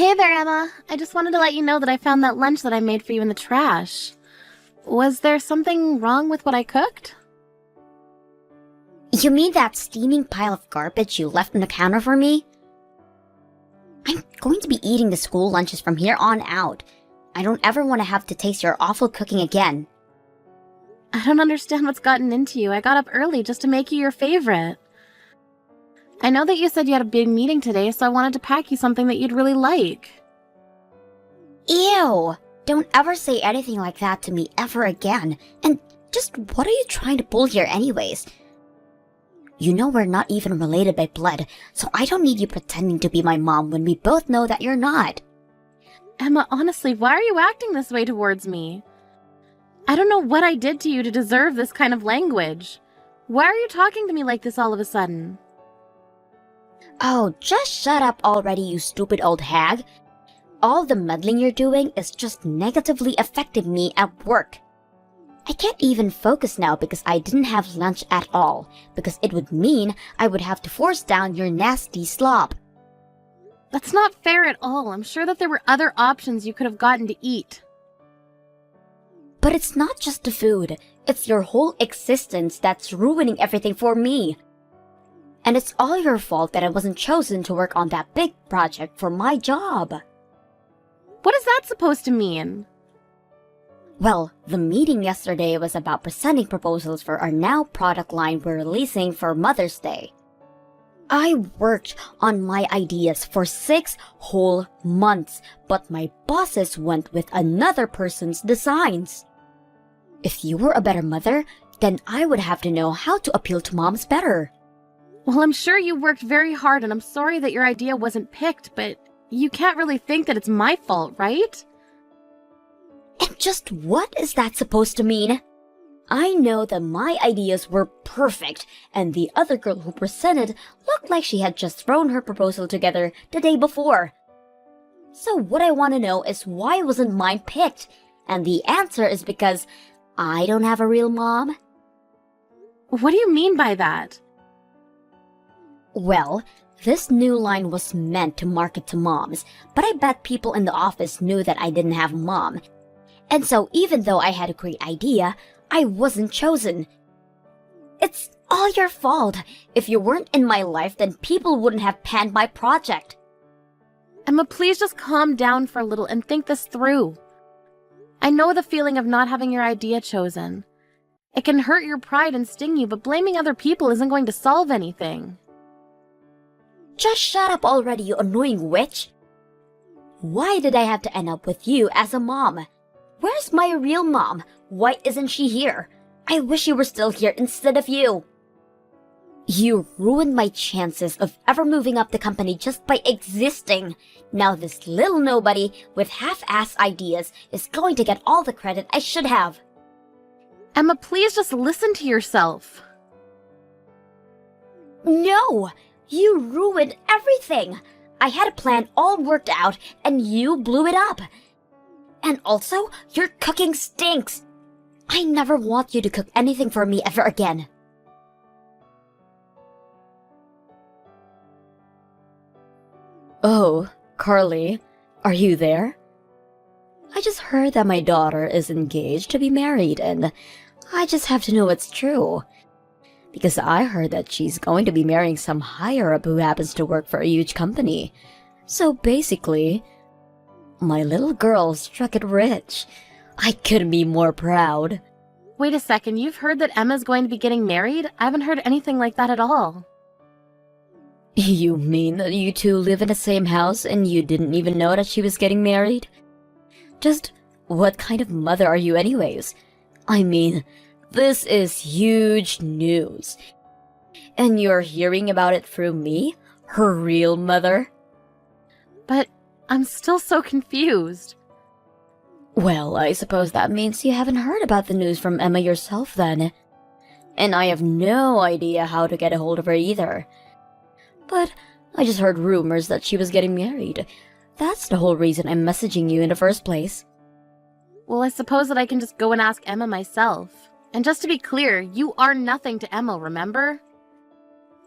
Hey there, Emma. I just wanted to let you know that I found that lunch that I made for you in the trash. Was there something wrong with what I cooked? You mean that steaming pile of garbage you left on the counter for me? I'm going to be eating the school lunches from here on out. I don't ever want to have to taste your awful cooking again. I don't understand what's gotten into you. I got up early just to make you your favorite. I know that you said you had a big meeting today, so I wanted to pack you something that you'd really like. Ew! Don't ever say anything like that to me ever again. And just what are you trying to pull here anyways? You know we're not even related by blood, so I don't need you pretending to be my mom when we both know that you're not. Emma, honestly, why are you acting this way towards me? I don't know what I did to you to deserve this kind of language. Why are you talking to me like this all of a sudden? Oh, just shut up already, you stupid old hag. All the meddling you're doing is just negatively affecting me at work. I can't even focus now because I didn't have lunch at all, because it would mean I would have to force down your nasty slop. That's not fair at all. I'm sure that there were other options you could have gotten to eat. But it's not just the food, it's your whole existence that's ruining everything for me. And it's all your fault that I wasn't chosen to work on that big project for my job. What is that supposed to mean? Well, the meeting yesterday was about presenting proposals for our now product line we're releasing for Mother's Day. I worked on my ideas for 6 whole months, but my bosses went with another person's designs. If you were a better mother, then I would have to know how to appeal to moms better. Well, I'm sure you worked very hard, and I'm sorry that your idea wasn't picked, but you can't really think that it's my fault, right? And just what is that supposed to mean? I know that my ideas were perfect, and the other girl who presented looked like she had just thrown her proposal together the day before. So what I want to know is why wasn't mine picked? And the answer is because I don't have a real mom. What do you mean by that? Well, this new line was meant to market to moms, but I bet people in the office knew that I didn't have a mom. And so even though I had a great idea, I wasn't chosen. It's all your fault. If you weren't in my life, then people wouldn't have panned my project. Emma, please just calm down for a little and think this through. I know the feeling of not having your idea chosen. It can hurt your pride and sting you, but blaming other people isn't going to solve anything. Just shut up already, you annoying witch. Why did I have to end up with you as a mom? Where's my real mom? Why isn't she here? I wish you were still here instead of you. You ruined my chances of ever moving up the company just by existing. Now this little nobody with half-ass ideas is going to get all the credit I should have. Emma, please just listen to yourself. No! You ruined everything! I had a plan all worked out, and you blew it up. And also, your cooking stinks. I never want you to cook anything for me ever again. Oh, Carly, are you there? I just heard that my daughter is engaged to be married, and I just have to know it's true. Because I heard that she's going to be marrying some higher-up who happens to work for a huge company. So basically, my little girl struck it rich. I couldn't be more proud. Wait a second, you've heard that Emma's going to be getting married? I haven't heard anything like that at all. You mean that you two live in the same house and you didn't even know that she was getting married? Just what kind of mother are you anyways? I mean, this is huge news. And you're hearing about it through me, her real mother? But I'm still so confused. Well, I suppose that means you haven't heard about the news from Emma yourself then. And I have no idea how to get a hold of her either. But I just heard rumors that she was getting married. That's the whole reason I'm messaging you in the first place. Well, I suppose that I can just go and ask Emma myself. And just to be clear, you are nothing to Emma, remember?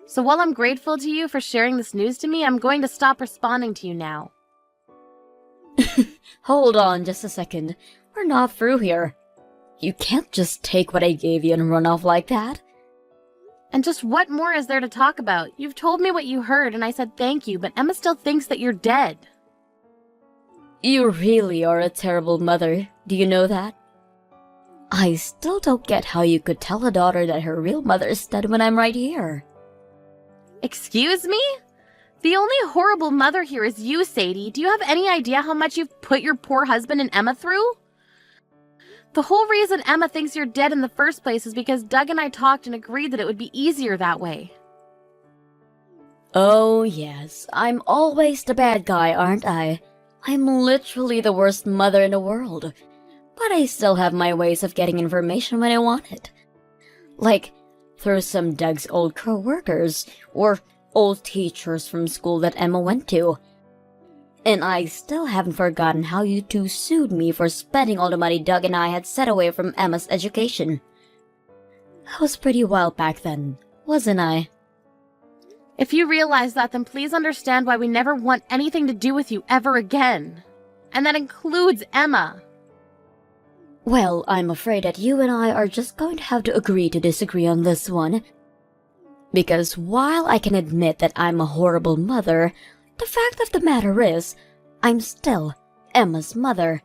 So while I'm grateful to you for sharing this news to me, I'm going to stop responding to you now. Hold on just a second. We're not through here. You can't just take what I gave you and run off like that. And just what more is there to talk about? You've told me what you heard and I said thank you, but Emma still thinks that you're dead. You really are a terrible mother. Do you know that? I still don't get how you could tell a daughter that her real mother is dead when I'm right here. Excuse me? The only horrible mother here is you, Sadie. Do you have any idea how much you've put your poor husband and Emma through? The whole reason Emma thinks you're dead in the first place is because Doug and I talked and agreed that it would be easier that way. Oh yes, I'm always the bad guy, aren't I? I'm literally the worst mother in the world. But I still have my ways of getting information when I want it. Like, through some Doug's old co-workers, or old teachers from school that Emma went to. And I still haven't forgotten how you two sued me for spending all the money Doug and I had set away from Emma's education. I was pretty wild back then, wasn't I? If you realize that, then please understand why we never want anything to do with you ever again. And that includes Emma. Well, I'm afraid that you and I are just going to have to agree to disagree on this one. Because while I can admit that I'm a horrible mother, the fact of the matter is, I'm still Emma's mother.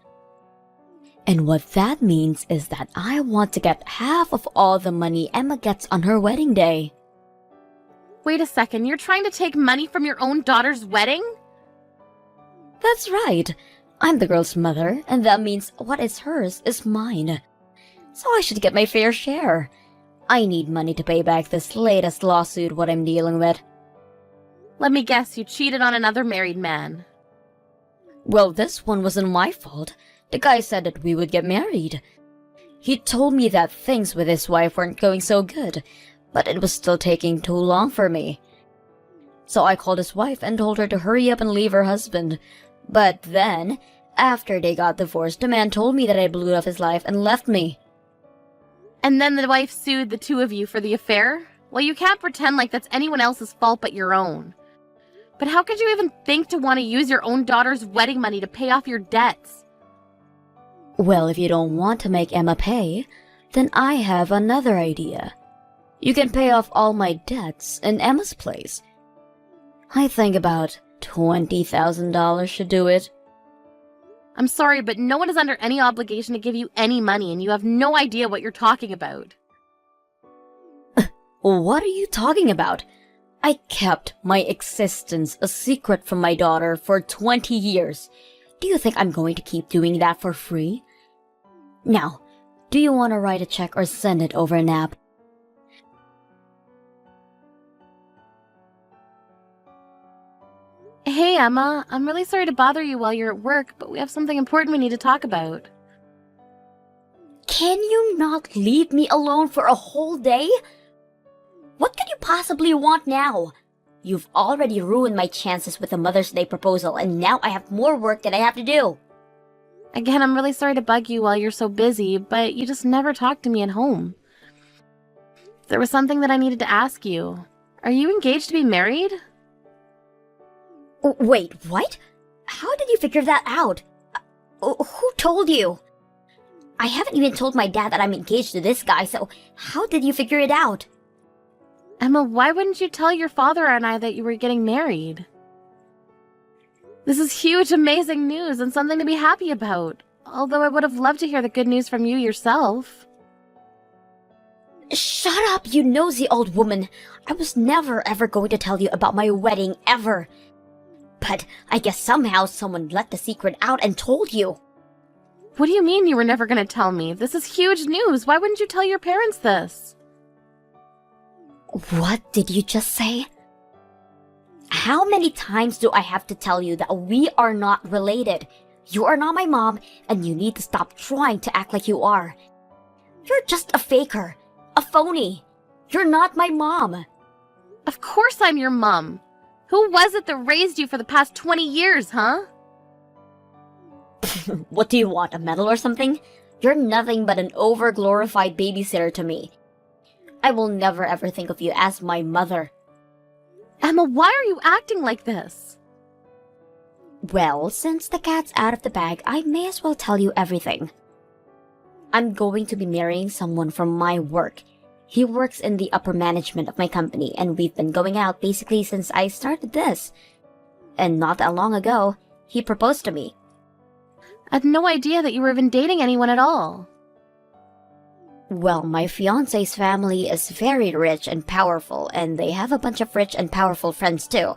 And what that means is that I want to get half of all the money Emma gets on her wedding day. Wait a second, you're trying to take money from your own daughter's wedding? That's right. I'm the girl's mother, and that means what is hers is mine. So I should get my fair share. I need money to pay back this latest lawsuit what I'm dealing with. Let me guess, you cheated on another married man. Well, this one wasn't my fault. The guy said that we would get married. He told me that things with his wife weren't going so good, but it was still taking too long for me. So I called his wife and told her to hurry up and leave her husband. But then, after they got divorced, the man told me that I blew off his life and left me. And then the wife sued the two of you for the affair? Well, you can't pretend like that's anyone else's fault but your own. But how could you even think to want to use your own daughter's wedding money to pay off your debts? Well, if you don't want to make Emma pay, then I have another idea. You can pay off all my debts in Emma's place. I think about $20,000 should do it. I'm sorry, but no one is under any obligation to give you any money, and you have no idea what you're talking about. What are you talking about? I kept my existence a secret from my daughter for 20 years. Do you think I'm going to keep doing that for free? Now, do you want to write a check or send it over an app? Hey, Emma, I'm really sorry to bother you while you're at work, but we have something important we need to talk about. Can you not leave me alone for a whole day? What could you possibly want now? You've already ruined my chances with the Mother's Day proposal, and now I have more work that I have to do. Again, I'm really sorry to bug you while you're so busy, but you just never talk to me at home. There was something that I needed to ask you. Are you engaged to be married? Wait, what? How did you figure that out? Who told you? I haven't even told my dad that I'm engaged to this guy, so how did you figure it out? Emma, why wouldn't you tell your father and I that you were getting married? This is huge, amazing news and something to be happy about. Although I would have loved to hear the good news from you yourself. Shut up, you nosy old woman. I was never ever going to tell you about my wedding, ever. But I guess somehow someone let the secret out and told you. What do you mean you were never going to tell me? This is huge news. Why wouldn't you tell your parents this? What did you just say? How many times do I have to tell you that we are not related? You are not my mom, and you need to stop trying to act like you are. You're just a faker, a phony. You're not my mom. Of course I'm your mom. Who was it that raised you for the past 20 years, huh? What do you want, a medal or something? You're nothing but an over-glorified babysitter to me. I will never ever think of you as my mother. Emma, why are you acting like this? Well, since the cat's out of the bag, I may as well tell you everything. I'm going to be marrying someone from my work. He works in the upper management of my company, and we've been going out basically since I started this. And not that long ago, he proposed to me. I had no idea that you were even dating anyone at all. Well, my fiancé's family is very rich and powerful, and they have a bunch of rich and powerful friends too.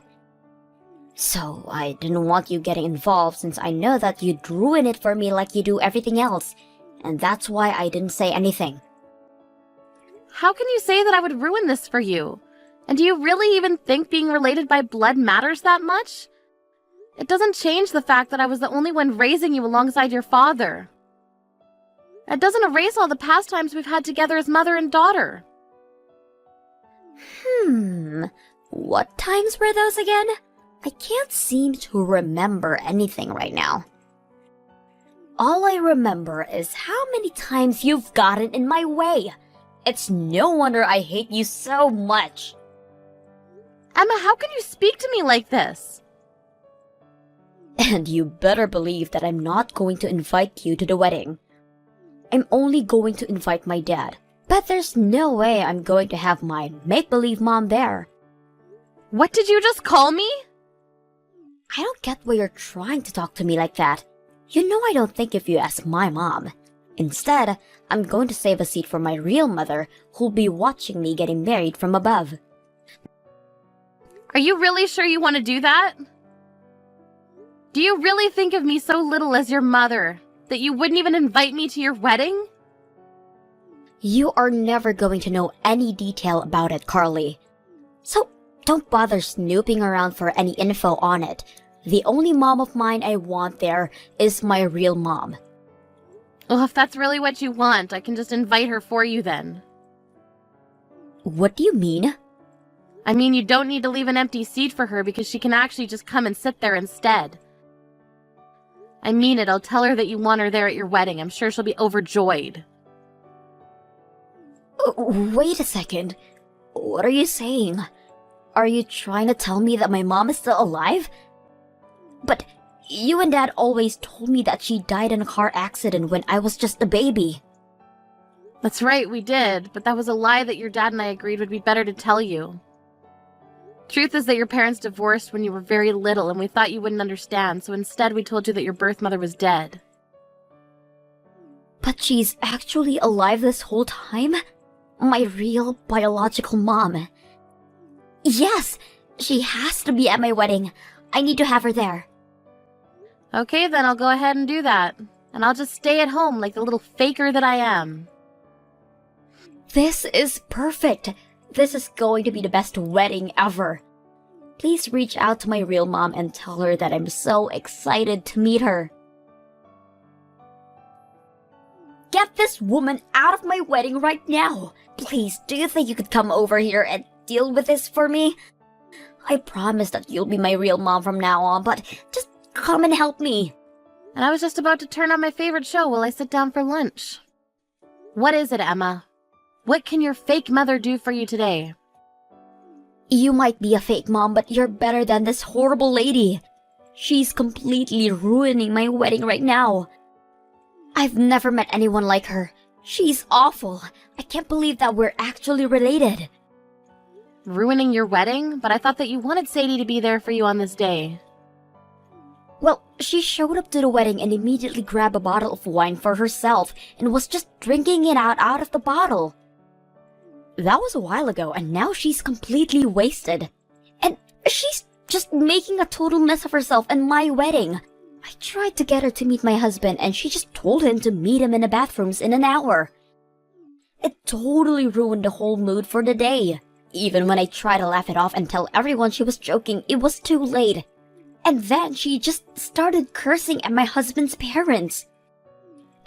So, I didn't want you getting involved since I know that you'd ruin it for me like you do everything else, and that's why I didn't say anything. How can you say that I would ruin this for you? And do you really even think being related by blood matters that much? It doesn't change the fact that I was the only one raising you alongside your father. It doesn't erase all the past times we've had together as mother and daughter. What times were those again? I can't seem to remember anything right now. All I remember is how many times you've gotten in my way. It's no wonder I hate you so much. Emma, how can you speak to me like this? And you better believe that I'm not going to invite you to the wedding. I'm only going to invite my dad. But there's no way I'm going to have my make-believe mom there. What did you just call me? I don't get why you're trying to talk to me like that. You know I don't think of you as my mom. Instead, I'm going to save a seat for my real mother, who'll be watching me getting married from above. Are you really sure you want to do that? Do you really think of me so little as your mother that you wouldn't even invite me to your wedding? You are never going to know any detail about it, Carly. So don't bother snooping around for any info on it. The only mom of mine I want there is my real mom. Well, if that's really what you want, I can just invite her for you then. What do you mean? I mean, you don't need to leave an empty seat for her because she can actually just come and sit there instead. I mean it, I'll tell her that you want her there at your wedding. I'm sure she'll be overjoyed. Wait a second. What are you saying? Are you trying to tell me that my mom is still alive? But you and Dad always told me that she died in a car accident when I was just a baby. That's right, we did, but that was a lie that your dad and I agreed would be better to tell you. Truth is that your parents divorced when you were very little and we thought you wouldn't understand, so instead we told you that your birth mother was dead. But she's actually alive this whole time? My real biological mom. Yes, she has to be at my wedding. I need to have her there. Okay, then I'll go ahead and do that. And I'll just stay at home like the little faker that I am. This is perfect. This is going to be the best wedding ever. Please reach out to my real mom and tell her that I'm so excited to meet her. Get this woman out of my wedding right now. Please, do you think you could come over here and deal with this for me? I promise that you'll be my real mom from now on, but just come and help me. And I was just about to turn on my favorite show while I sit down for lunch. What is it, Emma? What can your fake mother do for you today? You might be a fake mom, but you're better than this horrible lady. She's completely ruining my wedding right now. I've never met anyone like her. She's awful. I can't believe that we're actually related. Ruining your wedding? But I thought that you wanted Sadie to be there for you on this day. Well, she showed up to the wedding and immediately grabbed a bottle of wine for herself and was just drinking it out of the bottle. That was a while ago, and now she's completely wasted. And she's just making a total mess of herself and my wedding. I tried to get her to meet my husband, and she just told him to meet him in the bathrooms in an hour. It totally ruined the whole mood for the day. Even when I tried to laugh it off and tell everyone she was joking, it was too late. And then she just started cursing at my husband's parents.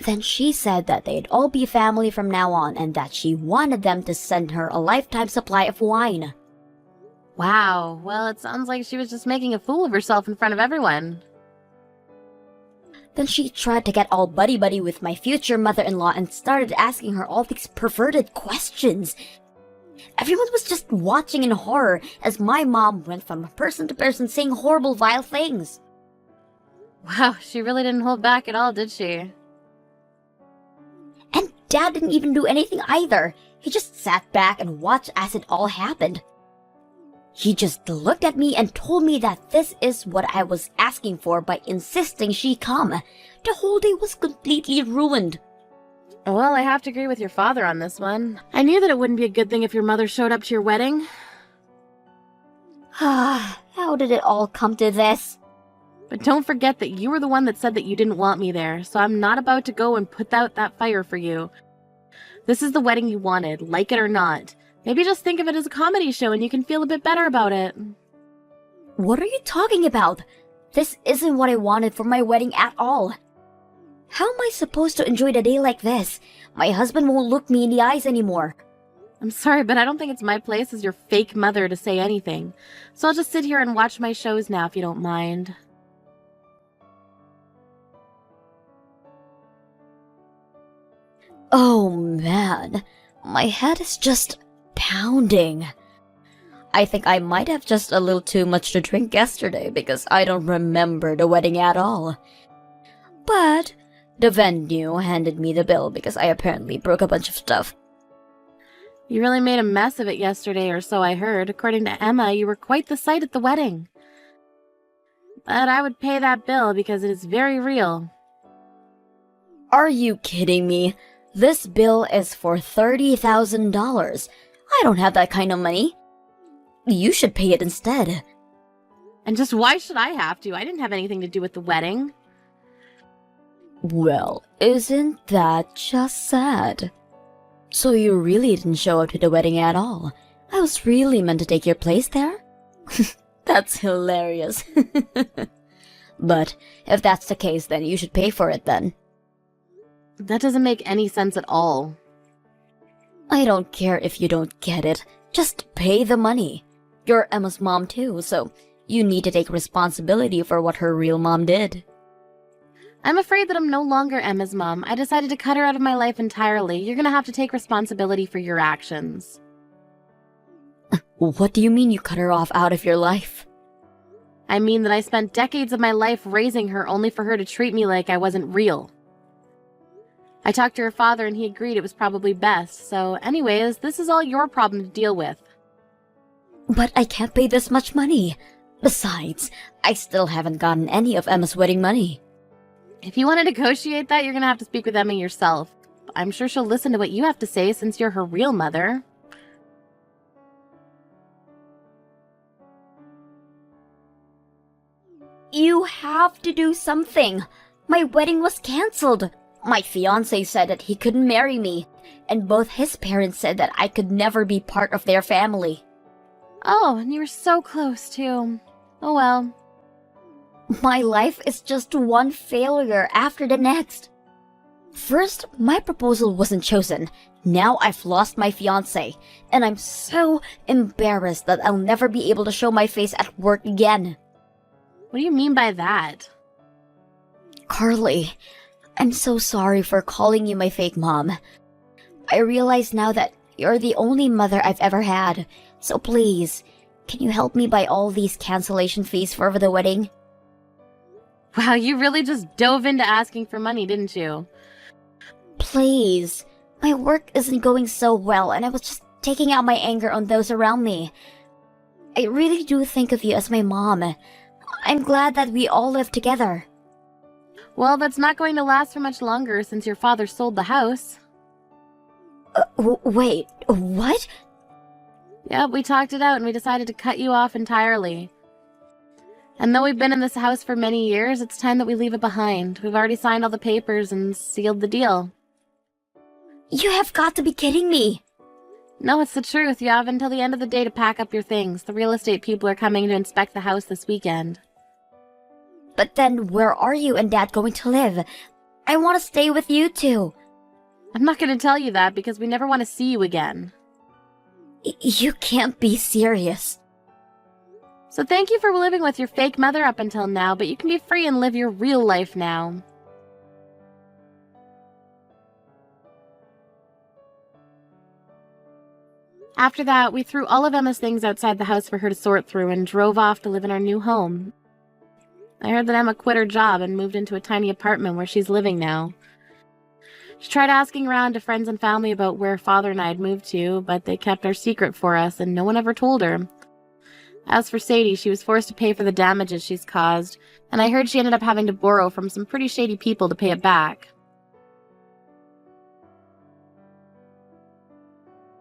Then she said that they'd all be family from now on and that she wanted them to send her a lifetime supply of wine. Wow, well, it sounds like she was just making a fool of herself in front of everyone. Then she tried to get all buddy-buddy with my future mother-in-law and started asking her all these perverted questions. Everyone was just watching in horror as my mom went from person to person saying horrible, vile things. Wow, she really didn't hold back at all, did she? And Dad didn't even do anything either. He just sat back and watched as it all happened. He just looked at me and told me that this is what I was asking for by insisting she come. The whole day was completely ruined. Well, I have to agree with your father on this one. I knew that it wouldn't be a good thing if your mother showed up to your wedding. How did it all come to this? But don't forget that you were the one that said that you didn't want me there, so I'm not about to go and put out that fire for you. This is the wedding you wanted, like it or not. Maybe just think of it as a comedy show and you can feel a bit better about it. What are you talking about? This isn't what I wanted for my wedding at all. How am I supposed to enjoy the day like this? My husband won't look me in the eyes anymore. I'm sorry, but I don't think it's my place as your fake mother to say anything. So I'll just sit here and watch my shows now if you don't mind. Oh man, my head is just pounding. I think I might have just a little too much to drink yesterday because I don't remember the wedding at all. But the venue handed me the bill because I apparently broke a bunch of stuff. You really made a mess of it yesterday, or so I heard. According to Emma, you were quite the sight at the wedding. But I would pay that bill because it is very real. Are you kidding me? This bill is for $30,000. I don't have that kind of money. You should pay it instead. And just why should I have to? I didn't have anything to do with the wedding. Well, isn't that just sad? So you really didn't show up to the wedding at all. I was really meant to take your place there? That's hilarious. But if that's the case, then you should pay for it then. That doesn't make any sense at all. I don't care if you don't get it. Just pay the money. You're Emma's mom too, so you need to take responsibility for what her real mom did. I'm afraid that I'm no longer Emma's mom. I decided to cut her out of my life entirely. You're gonna have to take responsibility for your actions. What do you mean you cut her off out of your life? I mean that I spent decades of my life raising her only for her to treat me like I wasn't real. I talked to her father and he agreed it was probably best. So anyways, this is all your problem to deal with. But I can't pay this much money. Besides, I still haven't gotten any of Emma's wedding money. If you want to negotiate that, you're gonna have to speak with Emma yourself. I'm sure she'll listen to what you have to say since you're her real mother. You have to do something. My wedding was cancelled. My fiancé said that he couldn't marry me, and both his parents said that I could never be part of their family. Oh, and you were so close too. Oh well. My life is just one failure after the next. First, my proposal wasn't chosen. Now I've lost my fiancé, and I'm so embarrassed that I'll never be able to show my face at work again. What do you mean by that? Carly, I'm so sorry for calling you my fake mom. I realize now that you're the only mother I've ever had, so please, can you help me buy all these cancellation fees for the wedding? Wow, you really just dove into asking for money, didn't you? Please. My work isn't going so well, and I was just taking out my anger on those around me. I really do think of you as my mom. I'm glad that we all live together. Well, that's not going to last for much longer since your father sold the house. Wait, what? Yep, we talked it out and we decided to cut you off entirely. And though we've been in this house for many years, it's time that we leave it behind. We've already signed all the papers and sealed the deal. You have got to be kidding me! No, it's the truth. You have until the end of the day to pack up your things. The real estate people are coming to inspect the house this weekend. But then where are you and Dad going to live? I want to stay with you two. I'm not going to tell you that because we never want to see you again. You can't be serious. So thank you for living with your fake mother up until now, but you can be free and live your real life now. After that, we threw all of Emma's things outside the house for her to sort through and drove off to live in our new home. I heard that Emma quit her job and moved into a tiny apartment where she's living now. She tried asking around to friends and family about where Father and I had moved to, but they kept our secret for us and no one ever told her. As for Sadie, she was forced to pay for the damages she's caused, and I heard she ended up having to borrow from some pretty shady people to pay it back.